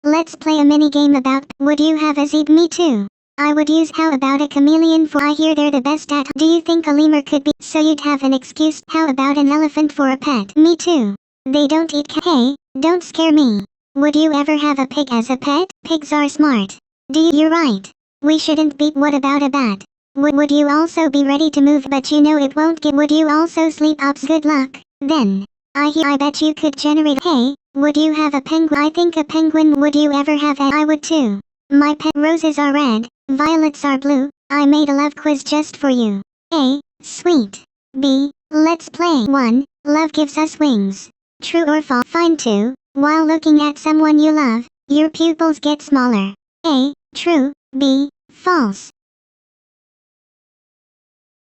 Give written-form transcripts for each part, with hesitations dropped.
Let's play a mini game about would you have a zebra? Me too. I would use how about a chameleon for I hear they're the best at. Do you think a lemur could be so you'd have an excuse? How about an elephant for a pet? Me too. They don't eat hey, don't scare me. Would you ever have a pig as a pet? Pigs are smart. You're right. We shouldn't be. What about a bat? Would you also be ready to move but you know it won't get. Would you also sleep ups? Good luck. Then. I bet you could generate. Hey, would you have a penguin? I think a penguin. Would you ever have a? I would too. My pet roses are red, violets are blue. I made a love quiz just for you. A. Sweet. B. Let's play. 1. Love gives us wings. True or false? Find 2. While looking at someone you love, your pupils get smaller. A. True. B. False.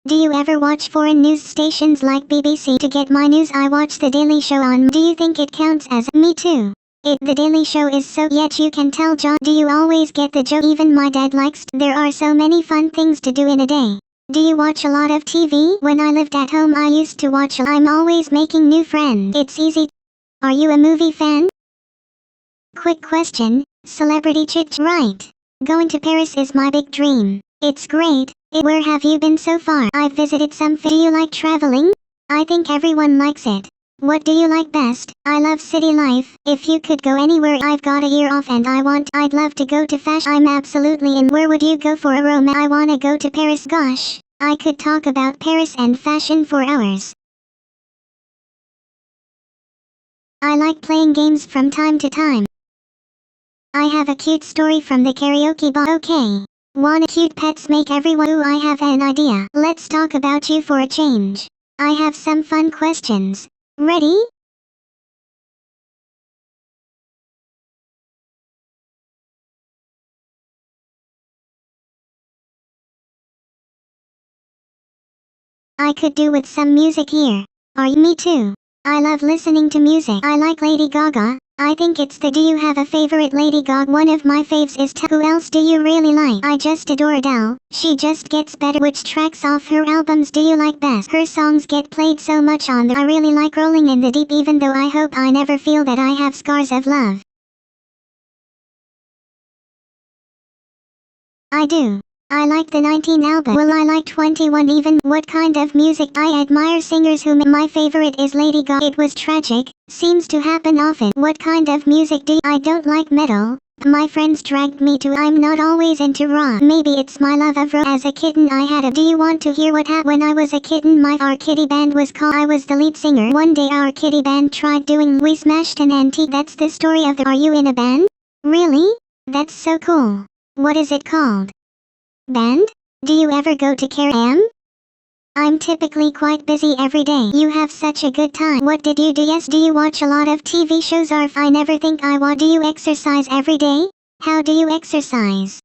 Do you ever watch foreign news stations like BBC? To get my news I watch The Daily Show on. Do you think it counts as? Me too. The Daily Show is so yet you can tell John. Do you always get the joke? Even my dad likes. There are so many fun things to do in a day. Do you watch a lot of TV? When I lived at home I used to watch. I'm always making new friends. It's easy. Are you a movie fan? Quick question. Celebrity chit. Right. Going to Paris is my big dream. It's great. Where have you been so far? I've visited some. Do you like traveling? I think everyone likes it. What do you like best? I love city life. If you could go anywhere, I've got a year off and I'd love to go to fashion. I'm absolutely in. Where would you go for a romance? I wanna go to Paris. Gosh, I could talk about Paris and fashion for hours. I like playing games from time to time. I have a cute story from the karaoke bar. Okay. Wanna cute pets make everyone. Ooh, I have an idea. Let's talk about you for a change. I have some fun questions. Ready? I could do with some music here. Are you? Me too. I love listening to music. I like Lady Gaga. I think it's the. Do you have a favorite Lady Gaga? One of my faves is Who else do you really like? I just adore Adele. She just gets better. Which tracks off her albums do you like best? Her songs get played so much on the. I really like Rolling in the Deep even though I hope I never feel that I have scars of love. I do. I like the 19 album. Well, I like 21 even. What kind of music? I admire singers who my favorite is Lady Gaga. It was tragic. Seems to happen often. What kind of music do you? I don't like metal. My friends dragged me to. I'm not always into rock. Maybe it's my love of rock. As a kitten I had a. Do you want to hear what happened when I was a kitten? Our kitty band was called. I was the lead singer. One day our kitty band tried doing. We smashed an antique. That's the story of the. Are you in a band? Really? That's so cool. What is it called? Band? Do you ever go to karaoke? I'm typically quite busy every day. You have such a good time. What did you do? Yes. Do you watch a lot of TV shows? I never think I want. Do you exercise every day? How do you exercise?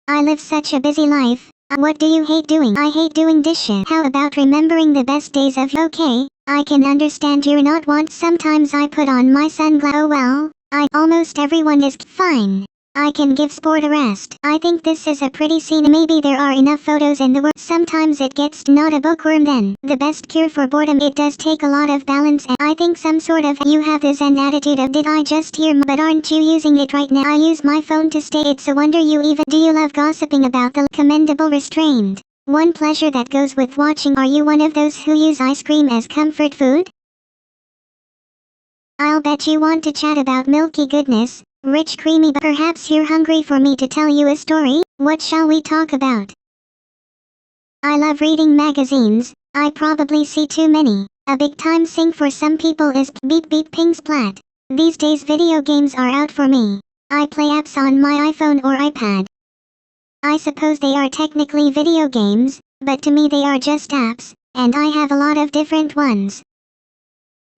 I live such a busy life. What do you hate doing? I hate doing dishes. How about remembering the best days of. Okay, I can understand you're not want. Sometimes I put on my sunglasses. Oh well, almost everyone is fine. I can give sport a rest. I think this is a pretty scene. Maybe there are enough photos in the world. Sometimes it gets not a bookworm then. The best cure for boredom. It does take a lot of balance and I think some sort of. You have this an attitude of did I just hear but aren't you using it right now? I use my phone to stay. It's a wonder you even. Do you love gossiping about the commendable restraint? One pleasure that goes with watching. Are you one of those who use ice cream as comfort food? I'll bet you want to chat about milky goodness. Rich creamy. Perhaps you're hungry for me to tell you a story. What shall we talk about? I love reading magazines. I probably see too many. A big time sing for some people is beep beep ping splat. These days video games are out for me. I play apps on my iPhone or iPad. I suppose they are technically video games, but to me they are just apps, and I have a lot of different ones.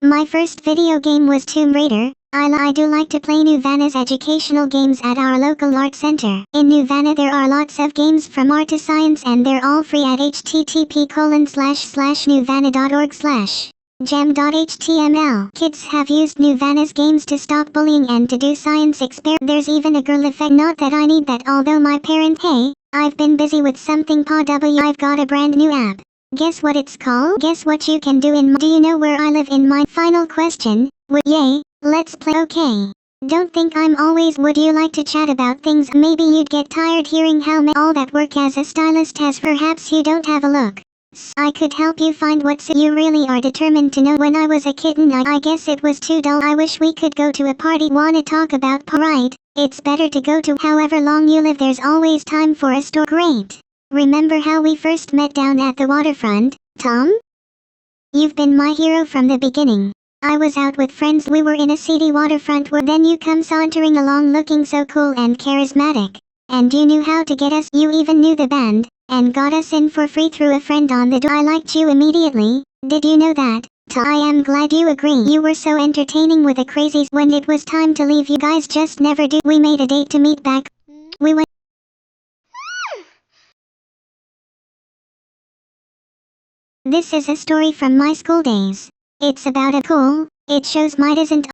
My first video game was Tomb Raider. I do like to play Nuvana's educational games at our local art center. In Nuvana there are lots of games from art to science and they're all free at http://nuvana.org/gem.html. Kids have used Nuvana's games to stop bullying and to do science experiments. There's even a girl effect. Not that I need that although my parents. Hey, I've been busy with something I've got a brand new app. Guess what it's called? Guess what you can do in. Do you know where I live in my final question? Yay, let's play. Okay. Don't think I'm always. Would you like to chat about things? Maybe you'd get tired hearing how all that work as a stylist has. Perhaps you don't have a look. I could help you find what you really are determined to know. When I was a kitten, I guess it was too dull. I wish we could go to a party. Wanna talk about right? It's better to go to. However long you live, there's always time for a store. Great. Remember how we first met down at the waterfront, Tom? You've been my hero from the beginning. I was out with friends. We were in a seedy waterfront where then you come sauntering along looking so cool and charismatic. And you knew how to get us. You even knew the band and got us in for free through a friend on the door. I liked you immediately. Did you know that? I am glad you agree. You were so entertaining with the crazies. When it was time to leave, you guys just never do. We made a date to meet back. We went. This is a story from my school days. It's about a cool. It shows might isn't